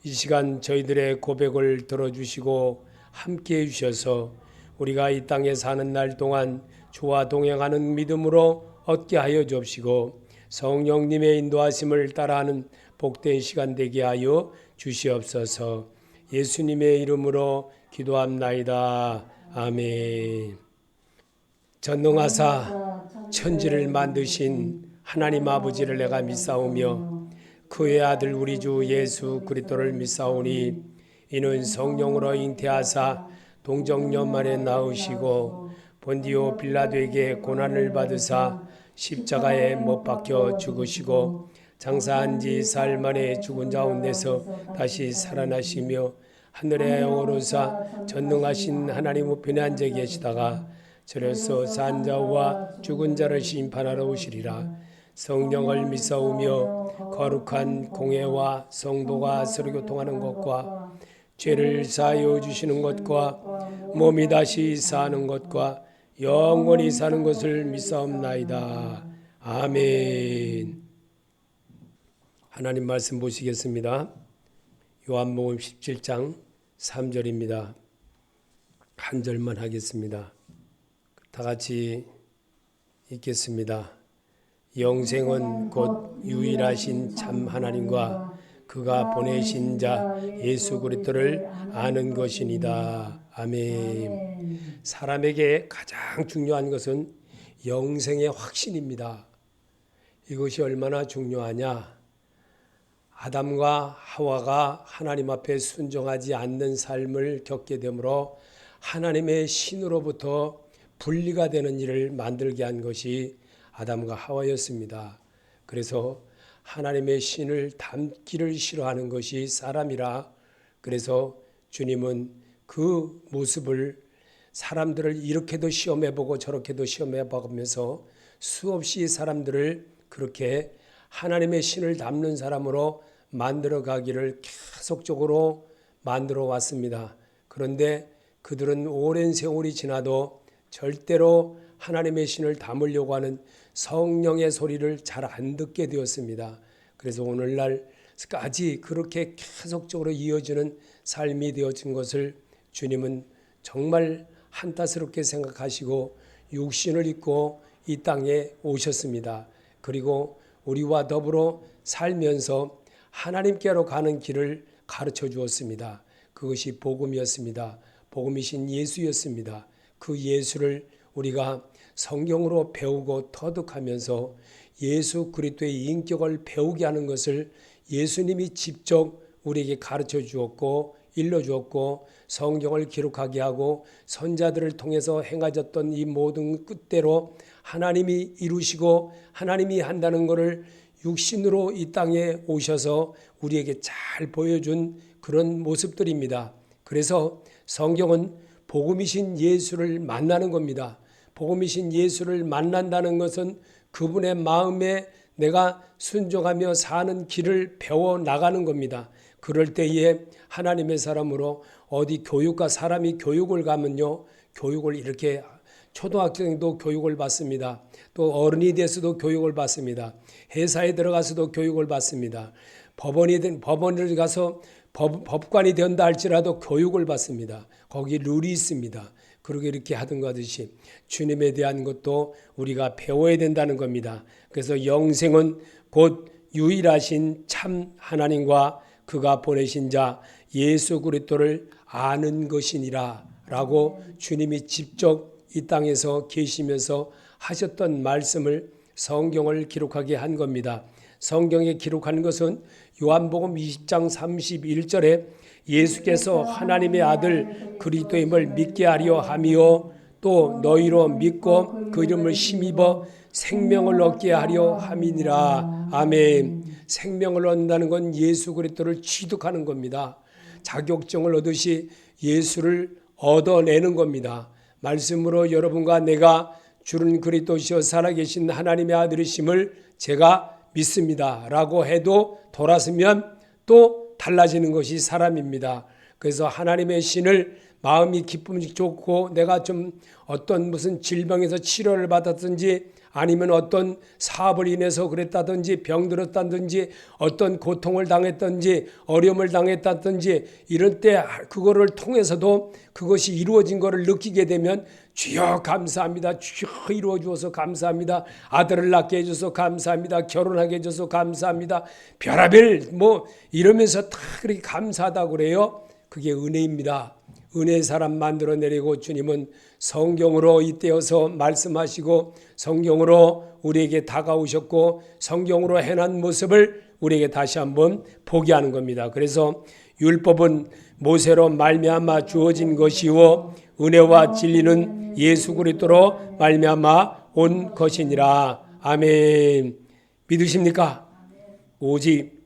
이 시간 저희들의 고백을 들어주시고 함께해 주셔서 우리가 이 땅에 사는 날 동안 주와 동행하는 믿음으로 얻게 하여 주옵시고 성령님의 인도하심을 따라하는 복된 시간 되게 하여 주시옵소서. 예수님의 이름으로 기도합나이다. 아멘. 전능하사 천지를 만드신 하나님 아버지를 내가 믿사오며 그의 아들 우리 주 예수 그리스도를 믿사오니 이는 성령으로 잉태하사 동정녀만에 낳으시고 본디오 빌라도에게 고난을 받으사 십자가에 못 박혀 죽으시고 장사한 지 사흘 만에 죽은 자 가운데서 다시 살아나시며 하늘에 오르사 전능하신 하나님 우편에 앉아 계시다가 저로서 산 자와 죽은 자를 심판하러 오시리라. 성령을 믿사오며 거룩한 공회와 성도가 서로 교통하는 것과 죄를 사하여 주시는 것과 몸이 다시 사는 것과 영원히 사는 것을 믿사옵나이다. 아멘. 하나님 말씀 보시겠습니다. 요한복음 17장 3절입니다. 한 절만 하겠습니다. 다 같이 읽겠습니다. 영생은 곧 유일하신 참 하나님과 그가 보내신 자 예수 그리스도를 아는 것이니이다. 아멘. 사람에게 가장 중요한 것은 영생의 확신입니다. 이것이 얼마나 중요하냐? 아담과 하와가 하나님 앞에 순종하지 않는 삶을 겪게 되므로 하나님의 신으로부터 분리가 되는 일을 만들게 한 것이 아담과 하와였습니다. 그래서 하나님의 신을 닮기를 싫어하는 것이 사람이라, 그래서 주님은 그 모습을 사람들을 이렇게도 시험해보고 저렇게도 시험해보면서 수없이 사람들을 그렇게 하나님의 신을 닮는 사람으로 만들어 가기를 계속적으로 만들어 왔습니다. 그런데 그들은 오랜 세월이 지나도 절대로 하나님의 신을 담으려고 하는 성령의 소리를 잘 안 듣게 되었습니다. 그래서 오늘날까지 그렇게 계속적으로 이어지는 삶이 되어진 것을 주님은 정말 한탄스럽게 생각하시고 육신을 입고 이 땅에 오셨습니다. 그리고 우리와 더불어 살면서 하나님께로 가는 길을 가르쳐 주었습니다. 그것이 복음이었습니다. 복음이신 예수였습니다. 그 예수를 우리가 성경으로 배우고 터득하면서 예수 그리스도의 인격을 배우게 하는 것을 예수님이 직접 우리에게 가르쳐 주었고 일러 주었고 성경을 기록하게 하고 선자들을 통해서 행하셨던 이 모든 뜻대로 하나님이 이루시고 하나님이 한다는 것을 육신으로 이 땅에 오셔서 우리에게 잘 보여준 그런 모습들입니다. 그래서 성경은 복음이신 예수를 만나는 겁니다. 복음이신 예수를 만난다는 것은 그분의 마음에 내가 순종하며 사는 길을 배워 나가는 겁니다. 그럴 때에 하나님의 사람으로 어디 교육과 사람이 교육을 가면요, 교육을 이렇게 초등학생도 교육을 받습니다. 또 어른이 돼서도 교육을 받습니다. 회사에 들어가서도 교육을 받습니다. 법원에 가서 법관이 된다 할지라도 교육을 받습니다. 거기 룰이 있습니다. 그러게 이렇게 하던 것 같이 주님에 대한 것도 우리가 배워야 된다는 겁니다. 그래서 영생은 곧 유일하신 참 하나님과 그가 보내신 자 예수 그리스도를 아는 것이니라 라고 주님이 직접 이 땅에서 계시면서 하셨던 말씀을 성경을 기록하게 한 겁니다. 성경에 기록한 것은 요한복음 20장 31절에 예수께서 하나님의 아들 그리스도임을 믿게 하려 하며 또 너희로 믿고 그 이름을 힘입어 생명을 얻게 하려 함이니라. 아멘. 생명을 얻는다는 건 예수 그리스도를 취득하는 겁니다. 자격증을 얻듯이 예수를 얻어내는 겁니다. 말씀으로 여러분과 내가 주는 그리스도시여 살아계신 하나님의 아들이심을 제가 믿습니다 라고 해도 돌아서면 또 달라지는 것이 사람입니다. 그래서 하나님의 신을 마음이 기쁨이 좋고 내가 좀 어떤 무슨 질병에서 치료를 받았든지 아니면 어떤 사업을 인해서 그랬다든지 병들었다든지 어떤 고통을 당했든지 어려움을 당했다든지 이럴 때 그거를 통해서도 그것이 이루어진 것을 느끼게 되면 주여 감사합니다. 주여 이루어 주어서 감사합니다. 아들을 낳게 해줘서 감사합니다. 결혼하게 해줘서 감사합니다. 별하별 이러면서 다 그렇게 감사하다고 그래요. 그게 은혜입니다. 은혜의 사람 만들어내리고 주님은 성경으로 잇대어서 말씀하시고 성경으로 우리에게 다가오셨고 성경으로 행한 모습을 우리에게 다시 한번 보게 하는 겁니다. 그래서 율법은 모세로 말미암아 주어진 것이요 은혜와 진리는 예수 그리스도로 말미암아 온 것이니라. 아멘. 믿으십니까? 오직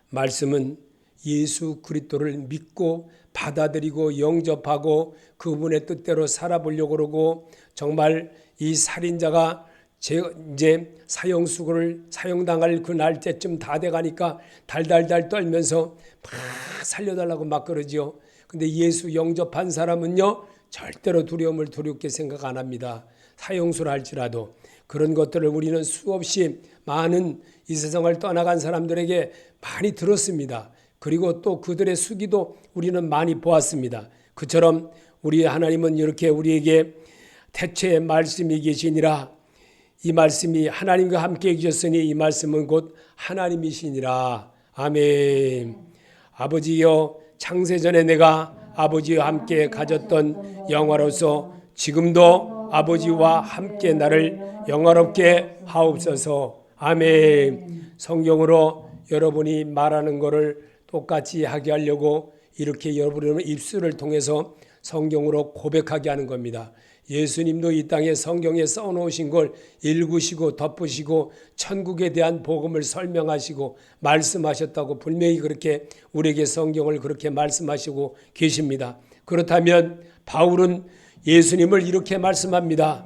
말씀은 예수 그리스도를 믿고 받아들이고 영접하고 그분의 뜻대로 살아보려고 그러고 정말 이 살인자가 이제 사형수고를 사형당할 그 날짜쯤 다 돼가니까 달달달 떨면서 막 살려달라고 막 그러지요. 근데 예수 영접한 사람은요 절대로 두려움을 두렵게 생각 안 합니다. 사형수를 할지라도 그런 것들을 우리는 수없이 많은 이 세상을 떠나간 사람들에게 많이 들었습니다. 그리고 또 그들의 수기도 우리는 많이 보았습니다. 그처럼 우리 하나님은 이렇게 우리에게 태초에 말씀이 계시니라. 이 말씀이 하나님과 함께 계셨으니 이 말씀은 곧 하나님이시니라. 아멘. 아버지여 창세전에 내가 아버지와 함께 가졌던 영화로서 지금도 아버지와 함께 나를 영화롭게 하옵소서. 아멘. 성경으로 여러분이 말하는 것을 똑같이 하게 하려고 이렇게 여러분의 입술을 통해서 성경으로 고백하게 하는 겁니다. 예수님도 이 땅에 성경에 써놓으신 걸 읽으시고 덮으시고 천국에 대한 복음을 설명하시고 말씀하셨다고 분명히 그렇게 우리에게 성경을 그렇게 말씀하시고 계십니다. 그렇다면 바울은 예수님을 이렇게 말씀합니다.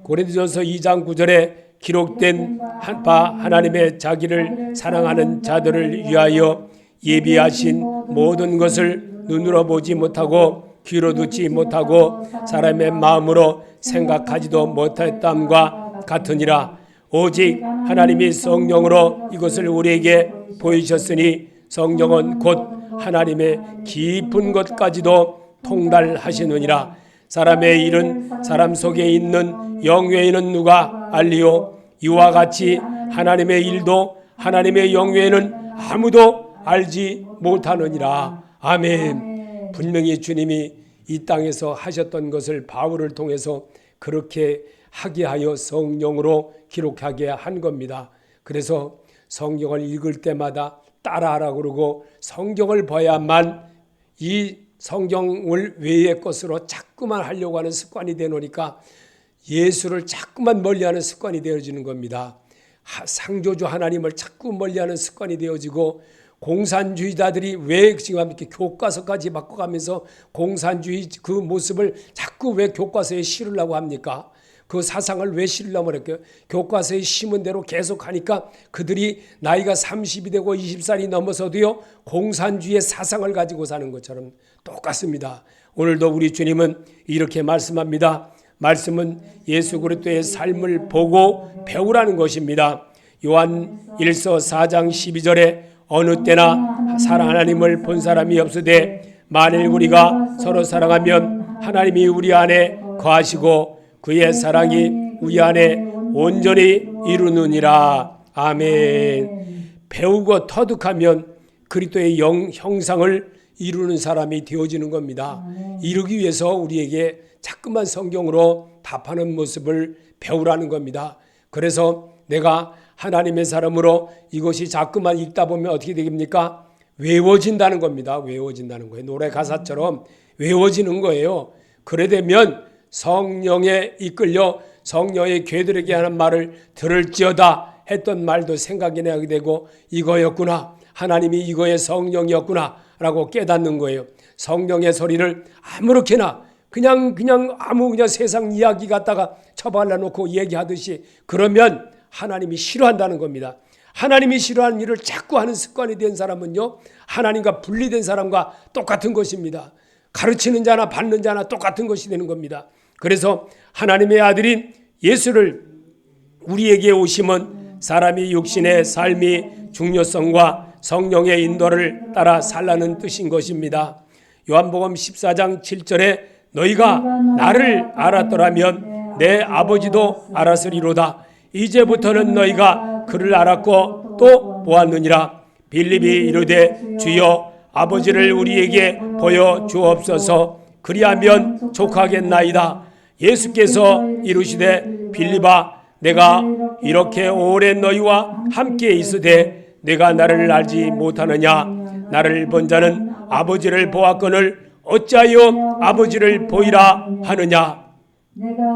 고린도전서 2장 9절에 기록된 바 하나님의 자기를 사랑하는 자들을 위하여 예비하신 모든 것을 눈으로 보지 못하고 귀로 듣지 못하고 사람의 마음으로 생각하지도 못했담과 같으니라. 오직 하나님이 성령으로 이것을 우리에게 보이셨으니 성령은 곧 하나님의 깊은 것까지도 통달하시느니라. 사람의 일은 사람 속에 있는 영외에는 누가 알리요? 이와 같이 하나님의 일도 하나님의 영외에는 아무도 알지 못하느니라. 아멘. 분명히 주님이 이 땅에서 하셨던 것을 바울을 통해서 그렇게 하게 하여 성령으로 기록하게 한 겁니다. 그래서 성경을 읽을 때마다 따라하라고 그러고 성경을 봐야만 이 성경을 외의 것으로 자꾸만 하려고 하는 습관이 되노니까 예수를 자꾸만 멀리하는 습관이 되어지는 겁니다. 창조주 하나님을 자꾸 멀리하는 습관이 되어지고 공산주의자들이 왜 지금 이렇게 교과서까지 바꿔가면서 공산주의 그 모습을 자꾸 왜 교과서에 실으려고 합니까? 그 사상을 왜 실으려고 할까요? 교과서에 심은 대로 계속 하니까 그들이 나이가 30이 되고 20살이 넘어서도요 공산주의의 사상을 가지고 사는 것처럼 똑같습니다. 오늘도 우리 주님은 이렇게 말씀합니다. 말씀은 예수 그리스도의 삶을 보고 배우라는 것입니다. 요한 1서 4장 12절에 어느 때나 하나님을 본 사람이 없으되 만일 우리가 서로 사랑하면 하나님이 우리 안에 거하시고 그의 사랑이 우리 안에 온전히 이루느니라. 아멘. 배우고 터득하면 그리스도의 형상을 이루는 사람이 되어지는 겁니다. 이루기 위해서 우리에게 자꾸만 성경으로 답하는 모습을 배우라는 겁니다. 그래서 내가 하나님의 사람으로 이것이 자꾸만 읽다 보면 어떻게 되겠습니까? 외워진다는 겁니다. 외워진다는 거예요. 노래 가사처럼 외워지는 거예요. 그래 되면 성령에 이끌려 성령의 궤들에게 하는 말을 들을지어다 했던 말도 생각이 나게 되고 이거였구나. 하나님이 이거의 성령이었구나 라고 깨닫는 거예요. 성령의 소리를 아무렇게나 그냥 세상 이야기 갖다가 처발라 놓고 얘기하듯이 그러면 하나님이 싫어한다는 겁니다. 하나님이 싫어하는 일을 자꾸 하는 습관이 된 사람은요 하나님과 분리된 사람과 똑같은 것입니다. 가르치는 자나 받는 자나 똑같은 것이 되는 겁니다. 그래서 하나님의 아들인 예수를 우리에게 오심은 사람이 육신의 삶이 중요성과 성령의 인도를 따라 살라는 뜻인 것입니다. 요한복음 14장 7절에 너희가 나를 알았더라면 내 아버지도 알았으리로다. 이제부터는 너희가 그를 알았고 또 보았느니라. 빌립이 이르되 주여 아버지를 우리에게 보여 주옵소서. 그리하면 족하겠나이다. 예수께서 이르시되 빌립아 내가 이렇게 오랜 너희와 함께 있으되 내가 나를 알지 못하느냐. 나를 본 자는 아버지를 보았거늘 어찌하여 아버지를 보이라 하느냐.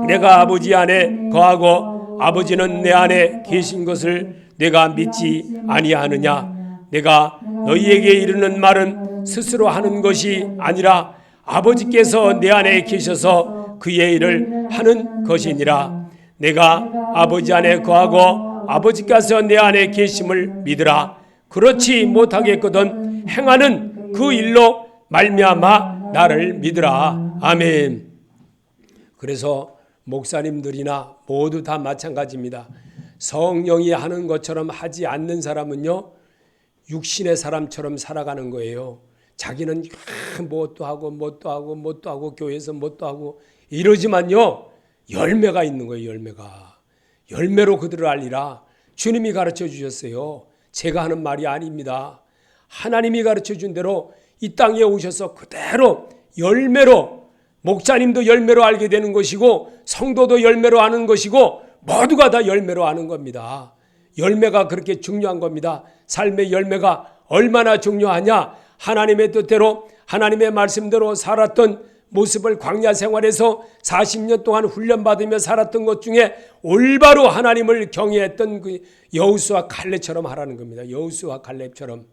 내가 아버지 안에 거하고 아버지는 내 안에 계신 것을 내가 믿지 아니하느냐. 내가 너희에게 이르는 말은 스스로 하는 것이 아니라 아버지께서 내 안에 계셔서 그의 일을 하는 것이니라. 내가 아버지 안에 거하고 아버지께서 내 안에 계심을 믿으라. 그렇지 못하겠거든 행하는 그 일로 말미암아 나를 믿으라. 아멘. 그래서 목사님들이나 모두 다 마찬가지입니다. 성령이 하는 것처럼 하지 않는 사람은요, 육신의 사람처럼 살아가는 거예요. 자기는 뭣도 하고 뭣도 하고 뭣도 하고 교회에서 뭣도 하고 이러지만요, 열매가 있는 거예요. 열매로 그들을 알리라. 주님이 가르쳐 주셨어요. 제가 하는 말이 아닙니다. 하나님이 가르쳐 준 대로 이 땅에 오셔서 그대로 열매로, 목사님도 열매로 알게 되는 것이고 성도도 열매로 아는 것이고 모두가 다 열매로 아는 겁니다. 열매가 그렇게 중요한 겁니다. 삶의 열매가 얼마나 중요하냐. 하나님의 뜻대로 하나님의 말씀대로 살았던 모습을 광야 생활에서 40년 동안 훈련받으며 살았던 것 중에 올바로 하나님을 경외했던 그 여호수아 갈렙처럼 하라는 겁니다. 여호수아 갈렙처럼.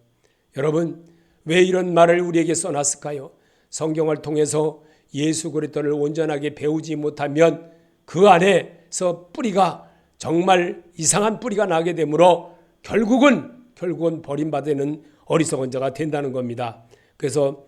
여러분, 왜 이런 말을 우리에게 써놨을까요? 성경을 통해서 예수 그리스도를 온전하게 배우지 못하면 그 안에서 뿌리가 정말 이상한 뿌리가 나게 되므로 결국은 버림받는 어리석은 자가 된다는 겁니다. 그래서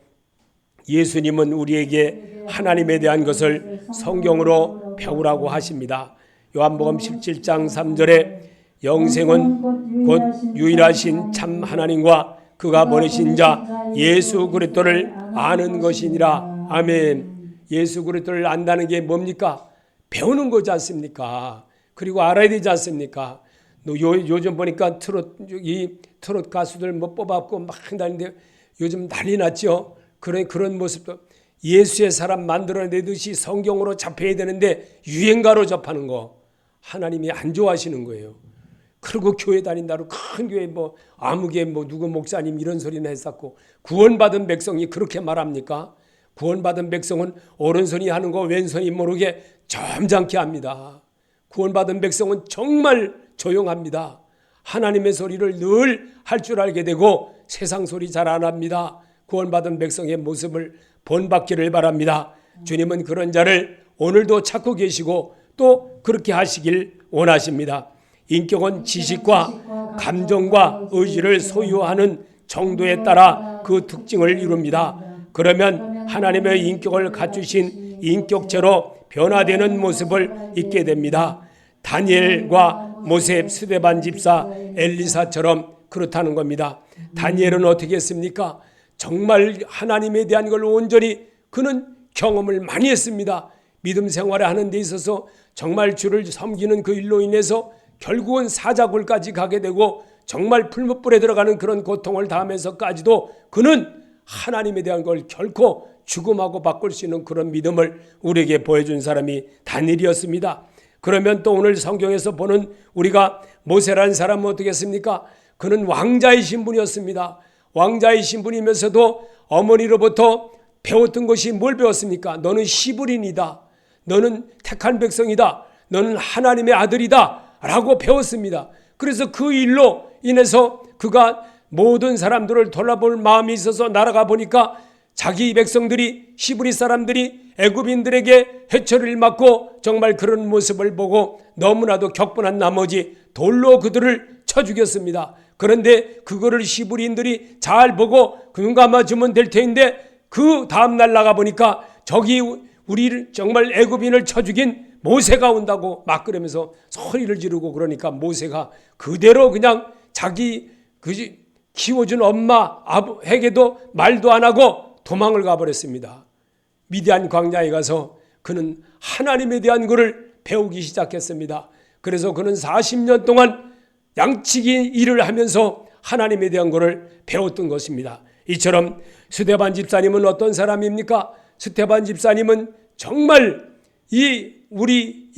예수님은 우리에게 하나님에 대한 것을 성경으로 배우라고 하십니다. 요한복음 17장 3절에 영생은 곧 유일하신 참 하나님과 그가 보내신 자 예수 그리스도를 아는 것이니라. 아멘. 예수 그리스도를 안다는 게 뭡니까? 배우는 거지 않습니까? 그리고 알아야 되지 않습니까? 요즘 보니까 트롯 가수들 뭐 뽑아갖고 막 다니는데 요즘 난리 났죠. 그런 모습도 예수의 사람 만들어내듯이 성경으로 잡혀야 되는데 유행가로 접하는 거 하나님이 안 좋아하시는 거예요. 그리고 교회 다닌다고 큰 교회 뭐 아무개 뭐 누구 목사님 이런 소리나 했었고, 구원받은 백성이 그렇게 말합니까? 구원받은 백성은 오른손이 하는 거 왼손이 모르게 점잖게 합니다. 구원받은 백성은 정말 조용합니다. 하나님의 소리를 늘 할 줄 알게 되고 세상 소리 잘 안 합니다. 구원받은 백성의 모습을 본받기를 바랍니다. 주님은 그런 자를 오늘도 찾고 계시고 또 그렇게 하시길 원하십니다. 인격은 지식과 감정과 의지를 소유하는 정도에 따라 그 특징을 이룹니다. 그러면 하나님의 인격을 갖추신 인격체로 변화되는 모습을 잊게 됩니다. 다니엘과 모세, 스데반 집사, 엘리사처럼 그렇다는 겁니다. 다니엘은 어떻게 했습니까? 정말 하나님에 대한 걸 온전히 그는 경험을 많이 했습니다. 믿음 생활을 하는 데 있어서 정말 주를 섬기는 그 일로 인해서 결국은 사자굴까지 가게 되고 정말 풀무불에 들어가는 그런 고통을 당하면서까지도 그는 하나님에 대한 걸 결코 죽음하고 바꿀 수 있는 그런 믿음을 우리에게 보여준 사람이 다니엘이었습니다. 그러면 또 오늘 성경에서 보는 우리가 모세라는 사람은 어떻게 했습니까? 그는 왕자의 신분이었습니다. 왕자의 신분이면서도 어머니로부터 배웠던 것이 뭘 배웠습니까? 너는 시브린이다. 너는 택한 백성이다. 너는 하나님의 아들이다. 라고 배웠습니다. 그래서 그 일로 인해서 그가 모든 사람들을 돌아볼 마음이 있어서 날아가 보니까 자기 백성들이 시브리 사람들이 애굽인들에게 해처리를 맞고 정말 그런 모습을 보고 너무나도 격분한 나머지 돌로 그들을 쳐 죽였습니다. 그런데 그거를 시브리인들이 잘 보고 눈 감아주면 될 텐데 그 다음날 나가 보니까 저기 우리를 정말 애굽인을 쳐 죽인 모세가 온다고 막 그러면서 소리를 지르고 그러니까 모세가 그대로 그냥 자기 키워준 엄마에게도 말도 안 하고 도망을 가버렸습니다. 미디안 광야에 가서 그는 하나님에 대한 것을 배우기 시작했습니다. 그래서 그는 40년 동안 양치기 일을 하면서 하나님에 대한 것을 배웠던 것입니다. 이처럼 스데반 집사님은 어떤 사람입니까? 스데반 집사님은 정말 우리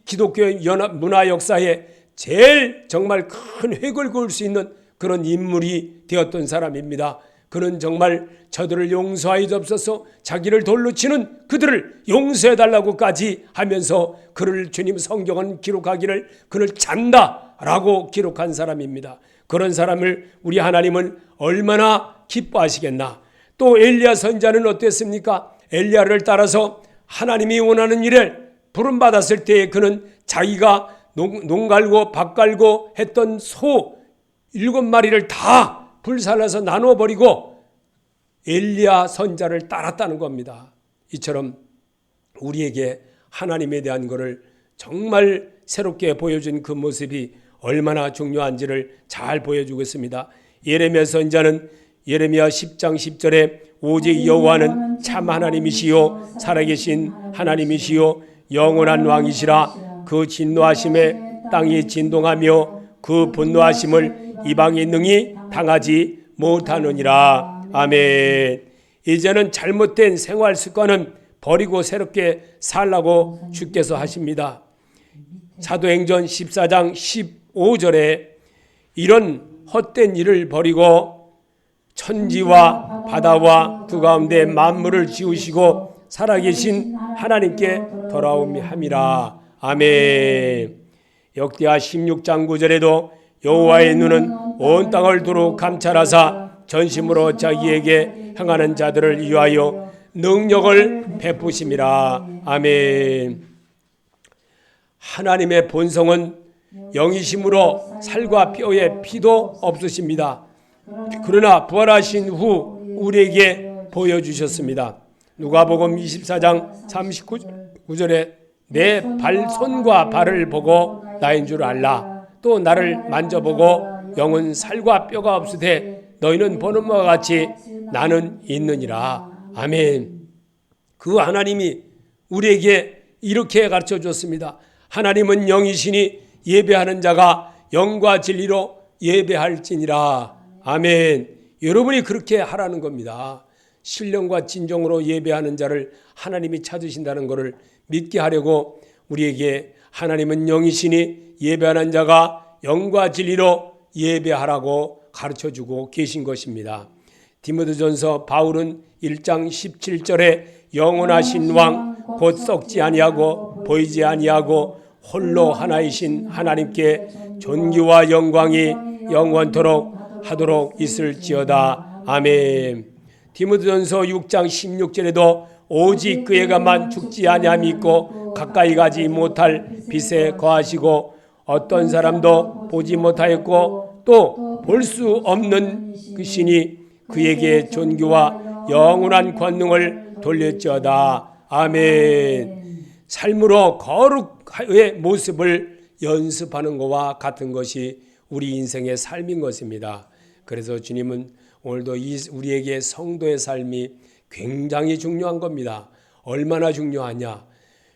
기독교 연합 문화 역사에 제일 정말 큰 획을 그을 수 있는 그런 인물이 되었던 사람입니다. 그는 정말 저들을 용서하여 주옵소서, 자기를 돌로 치는 그들을 용서해달라고까지 하면서 그를 주님 성경은 기록하기를 그를 잔다라고 기록한 사람입니다. 그런 사람을 우리 하나님은 얼마나 기뻐하시겠나. 또 엘리야 선지자는 어땠습니까? 엘리야를 따라서 하나님이 원하는 일을 부름받았을 때에 그는 자기가 농 갈고 밭 갈고 했던 소 7마리를 다 불살라서 나눠버리고 엘리야 선지자를 따랐다는 겁니다. 이처럼 우리에게 하나님에 대한 것을 정말 새롭게 보여준 그 모습이 얼마나 중요한지를 잘 보여주고 있습니다. 예레미야 선지자는 예레미야 10장 10절에 오직 여호와는 참 하나님이시요 살아계신 하나님이시요 영원한 왕이시라. 그 진노하심에 땅이 진동하며 그 분노하심을 이방이 능히 당하지 못하느니라. 아멘. 이제는 잘못된 생활 습관은 버리고 새롭게 살라고 주께서 하십니다. 사도행전 14장 15절에 이런 헛된 일을 버리고 천지와 바다와 그 가운데 만물을 지으시고 살아계신 하나님께 돌아오미 함이라. 아멘. 역대하 16장 9절에도 여호와의 눈은 온 땅을 두루 감찰하사 전심으로 자기에게 향하는 자들을 위하여 능력을 베푸심이라. 아멘. 하나님의 본성은 영이심으로 살과 뼈에 피도 없으십니다. 그러나 부활하신 후 우리에게 보여주셨습니다. 누가복음 24장 39절에 내 손과 발을 보고 나인 줄 알라. 또 나를 만져보고 영은 살과 뼈가 없으되 너희는 보는 바와 같이 나는 있느니라. 아멘. 그 하나님이 우리에게 이렇게 가르쳐 줬습니다. 하나님은 영이시니 예배하는 자가 영과 진리로 예배할지니라. 아멘. 여러분이 그렇게 하라는 겁니다. 신령과 진정으로 예배하는 자를 하나님이 찾으신다는 것을 믿게 하려고 우리에게 하나님은 영이시니 예배하는 자가 영과 진리로 예배하라고 가르쳐주고 계신 것입니다. 디모데전서 바울은 1장 17절에 영원하신 왕 곧 썩지 아니하고 보이지 아니하고 홀로 하나이신 하나님께 존귀와 영광이 영원토록 하도록 있을지어다. 아멘. 디모데전서 6장 16절에도 오직 그에게만 죽지 아니함이 있고 가까이 가지 못할 빛에 거하시고 어떤 사람도 보지 못하였고 또 볼 수 없는 그시니 그에게 존귀와 영원한 권능을 돌렸지어다. 아멘. 삶으로 거룩의 모습을 연습하는 것과 같은 것이 우리 인생의 삶인 것입니다. 그래서 주님은 오늘도 우리에게 성도의 삶이 굉장히 중요한 겁니다. 얼마나 중요하냐?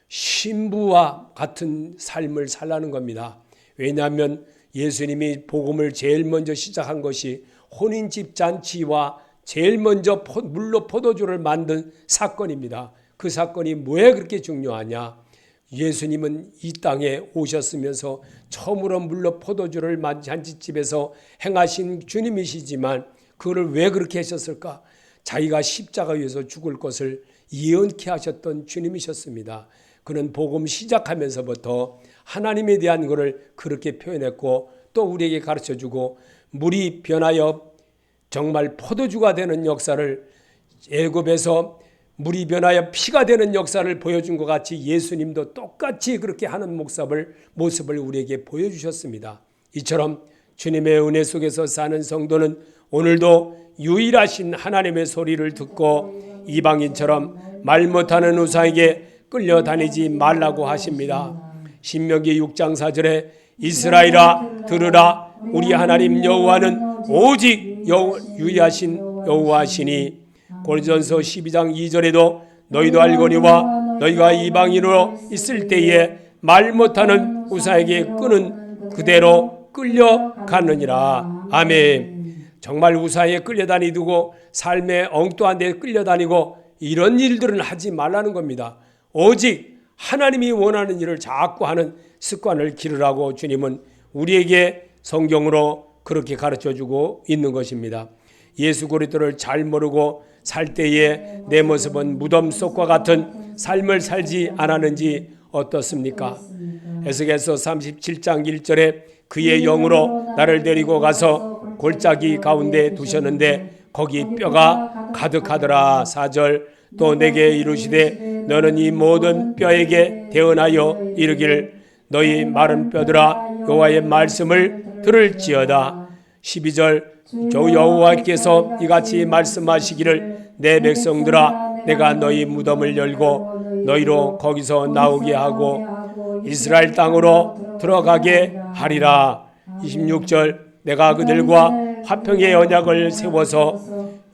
신부와 같은 삶을 살라는 겁니다. 왜냐하면 예수님이 복음을 제일 먼저 시작한 것이 혼인집 잔치와 제일 먼저 물로 포도주를 만든 사건입니다. 그 사건이 왜 그렇게 중요하냐? 예수님은 이 땅에 오셨으면서 처음으로 물로 포도주를 만든 잔치집에서 행하신 주님이시지만 그거를 왜 그렇게 하셨을까? 자기가 십자가 위에서 죽을 것을 예언케 하셨던 주님이셨습니다. 그는 복음 시작하면서부터 하나님에 대한 것을 그렇게 표현했고 또 우리에게 가르쳐주고 물이 변하여 정말 포도주가 되는 역사를 애굽에서 물이 변하여 피가 되는 역사를 보여준 것 같이 예수님도 똑같이 그렇게 하는 모습을 우리에게 보여주셨습니다. 이처럼 주님의 은혜 속에서 사는 성도는 오늘도 유일하신 하나님의 소리를 듣고 이방인처럼 말 못하는 우상에게 끌려다니지 말라고 하십니다. 신명기 6장 4절에 이스라엘아 들으라 우리 하나님 여호와는 오직 유일하신 여호와시니. 고린도전서 12장 2절에도 너희도 알거니와 너희가 이방인으로 있을 때에 말 못하는 우사에게 끄는 그대로 끌려가느니라. 아멘. 정말 우사에 끌려다니고 삶의 엉뚱한 데 끌려다니고 이런 일들은 하지 말라는 겁니다. 오직 하나님이 원하는 일을 자꾸 하는 습관을 기르라고 주님은 우리에게 성경으로 그렇게 가르쳐주고 있는 것입니다. 예수 그리스도를 잘 모르고 살 때에 내 모습은 무덤 속과 같은 삶을 살지 않았는지 어떻습니까? 에스겔서 37장 1절에 그의 영으로 나를 데리고 가서 골짜기 가운데 두셨는데 거기 뼈가 가득하더라. 4절 또 내게 이르시되 너는 이 모든 뼈에게 대언하여 이르기를 너희 마른 뼈들아 여호와의 말씀을 들을지어다. 12절 주 여호와께서 이같이 말씀하시기를 내 백성들아 내가 너희 무덤을 열고 너희로 거기서 나오게 하고 이스라엘 땅으로 들어가게 하리라. 26절 내가 그들과 화평의 언약을 세워서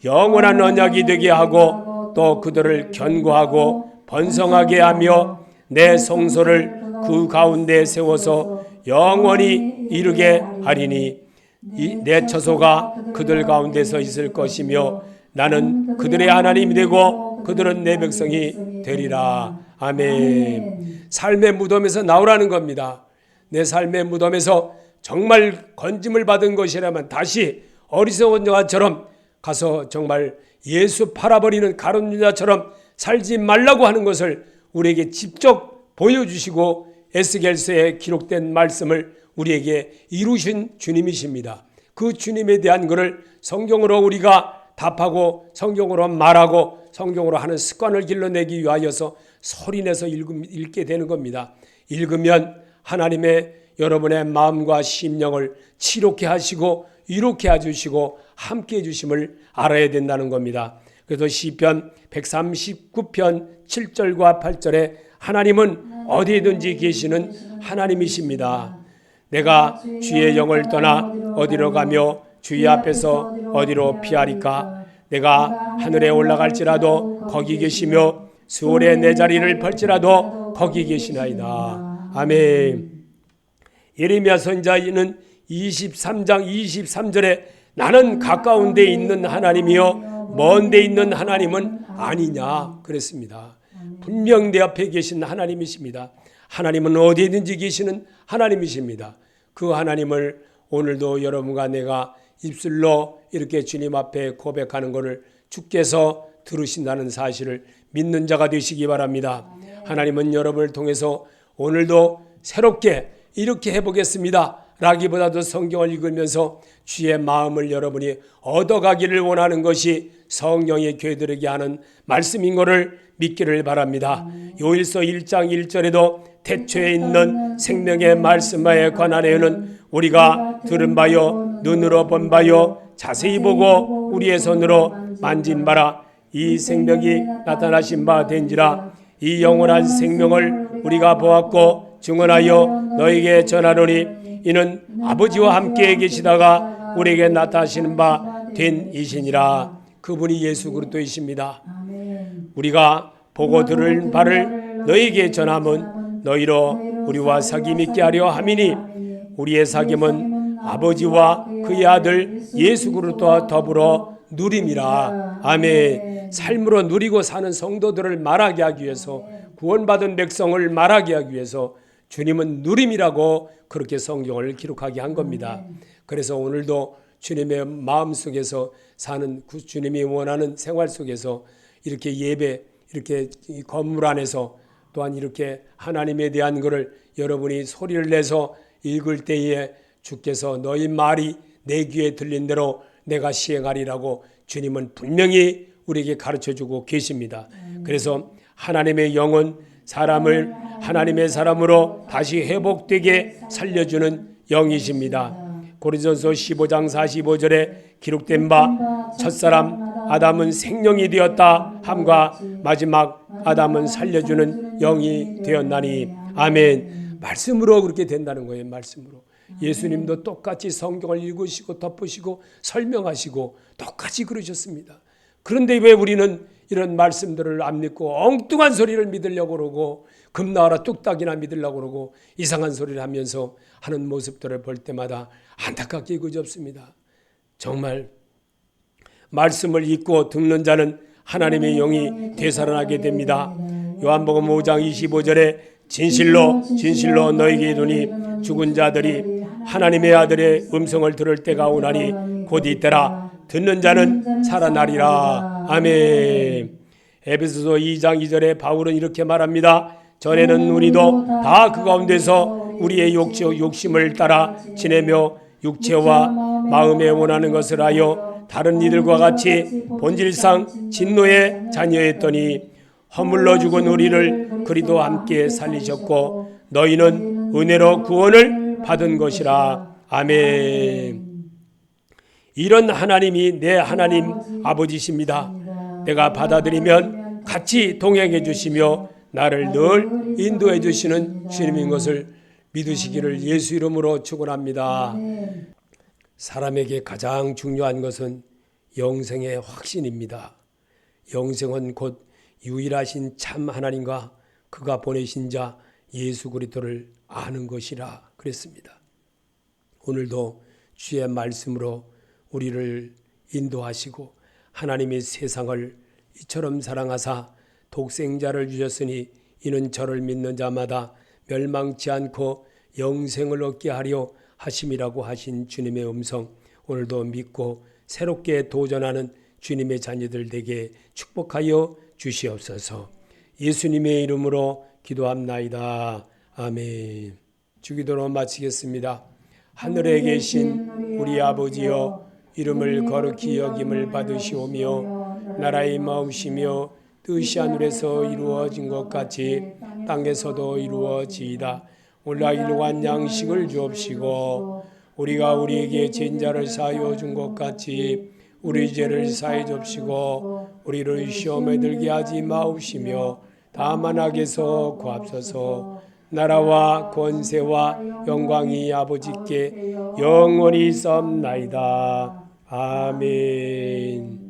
영원한 언약이 되게 하고 또 그들을 견고하고 번성하게 하며 내 성소를 그 가운데 세워서 영원히 이르게 하리니 내 처소가 그들 가운데서 있을 것이며 나는 그들의 하나님이 되고 그들은 내 백성이 되리라. 아멘. 삶의 무덤에서 나오라는 겁니다. 내 삶의 무덤에서 정말 건짐을 받은 것이라면 다시 어리석은 자처럼 가서 정말 예수 팔아버리는 가룟 유다처럼 살지 말라고 하는 것을 우리에게 직접 보여주시고 에스겔서에 기록된 말씀을 우리에게 이루신 주님이십니다. 그 주님에 대한 것을 성경으로 우리가 답하고 성경으로 말하고 성경으로 하는 습관을 길러내기 위하여서 소리내서 읽게 되는 겁니다. 읽으면 하나님의 여러분의 마음과 심령을 치료케 하시고 이롭게 해주시고 함께 해주심을 알아야 된다는 겁니다. 그래서 시편 139편 7절과 8절에 하나님은 어디든지 계시는 하나님이십니다. 내가 주의 영을 떠나 어디로 가며 주의 앞에서 어디로 피하리까? 내가 하늘에 올라갈지라도 거기 계시며 수월에 내 자리를 펼지라도 거기 계시나이다. 아멘. 예레미야 선지자는 23장 23절에 나는 가까운 데 있는 하나님이요 먼 데 있는 하나님은 아니냐 그랬습니다. 분명 내 앞에 계신 하나님이십니다. 하나님은 어디든지 계시는 하나님이십니다. 그 하나님을 오늘도 여러분과 내가 입술로 이렇게 주님 앞에 고백하는 것을 주께서 들으신다는 사실을 믿는 자가 되시기 바랍니다. 하나님은 여러분을 통해서 오늘도 새롭게 이렇게 해보겠습니다 라기보다도 성경을 읽으면서 주의 마음을 여러분이 얻어가기를 원하는 것이 성령의 교회들에게 하는 말씀인 것을 믿기를 바랍니다. 요일서 1장 1절에도 태초에 있는 생명의 말씀에 관하여는 우리가 들은 바요 눈으로 본 바요 자세히 보고 우리의 손으로 만진 바라 이 생명이 나타나신 바 된지라. 이 영원한 생명을 우리가 보았고 증언하여 너에게 전하노니 이는 아버지와 함께 계시다가 우리에게 나타나시는 바 된 이시니라. 그분이 예수 그리스도이십니다. 우리가 보고 들을 바를 너에게 전함은 너희로 우리와 사귐 있게 하려 함이니 우리의 사귐은 아버지와 그의 아들 예수 그리스도와 더불어 누림이라. 아멘. 삶으로 누리고 사는 성도들을 말하게 하기 위해서 구원받은 백성을 말하게 하기 위해서 주님은 누림이라고 그렇게 성경을 기록하게 한 겁니다. 그래서 오늘도 주님의 마음속에서 사는 주님이 원하는 생활 속에서 이렇게 예배 이렇게 건물 안에서 또한 이렇게 하나님에 대한 것을 여러분이 소리를 내서 읽을 때에 주께서 너희 말이 내 귀에 들린 대로 내가 시행하리라고 주님은 분명히 우리에게 가르쳐주고 계십니다. 그래서 하나님의 영은 사람을 하나님의 사람으로 다시 회복되게 살려주는 영이십니다. 고린도전서 15장 45절에 기록된 바 첫사람 아담은 생명이 되었다 함과 마지막 아담은 살려주는 영이 되었나니. 아멘. 말씀으로 그렇게 된다는 거예요. 말씀으로. 예수님도 똑같이 성경을 읽으시고 덮으시고 설명하시고 똑같이 그러셨습니다. 그런데 왜 우리는 이런 말씀들을 안 믿고 엉뚱한 소리를 믿으려고 그러고 금나와라 뚝딱이나 믿으려고 그러고 이상한 소리를 하면서 하는 모습들을 볼 때마다 안타깝게 그저습니다. 정말 말씀을 읽고 듣는 자는 하나님의 영이 되살아나게 됩니다. 요한복음 5장 25절에 진실로 진실로 너희에게 이르노니 죽은 자들이 하나님의 아들의 음성을 들을 때가 오나니 곧 이때라. 듣는 자는 살아나리라. 아멘. 에베소서 2장 2절에 바울은 이렇게 말합니다. 전에는 우리도 다 그 가운데서 우리의 욕심을 따라 지내며 육체와 마음에 원하는 것을 하여 다른 이들과 같이 본질상 진노의 자녀였더니 허물러 죽은 우리를 그리도 함께 살리셨고 너희는 은혜로 구원을 받은 것이라. 아멘. 이런 하나님이 내 하나님 아버지십니다. 내가 받아들이면 같이 동행해 주시며 나를 늘 인도해 주시는 주님인 것을 믿으시기를 예수 이름으로 축원합니다. 사람에게 가장 중요한 것은 영생의 확신입니다. 영생은 곧 유일하신 참 하나님과 그가 보내신 자 예수 그리스도를 아는 것이라 그랬습니다. 오늘도 주의 말씀으로 우리를 인도하시고 하나님의 세상을 이처럼 사랑하사 독생자를 주셨으니 이는 저를 믿는 자마다 멸망치 않고 영생을 얻게 하려 하심이라고 하신 주님의 음성, 오늘도 믿고 새롭게 도전하는 주님의 자녀들 되게 축복하여 주시옵소서. 예수님의 이름으로 기도합나이다. 아멘. 주기도로 마치겠습니다. 하늘에 계신 우리 아버지여, 이름을 거룩히 여김을 받으시오며 나라의 마음이시며 뜻이 하늘에서 이루어진 것 같이 땅에서도 이루어지이다. 오늘 일용할 양식을 주옵시고 우리가 우리에게 죄인자를 사하여 준 것 같이 우리 죄를 사해 줍시고 우리를 시험에 들게 하지 마옵시며 다만 악에서 구하옵소서. 나라와 권세와 영광이 아버지께 영원히 있사옵나이다. 아멘.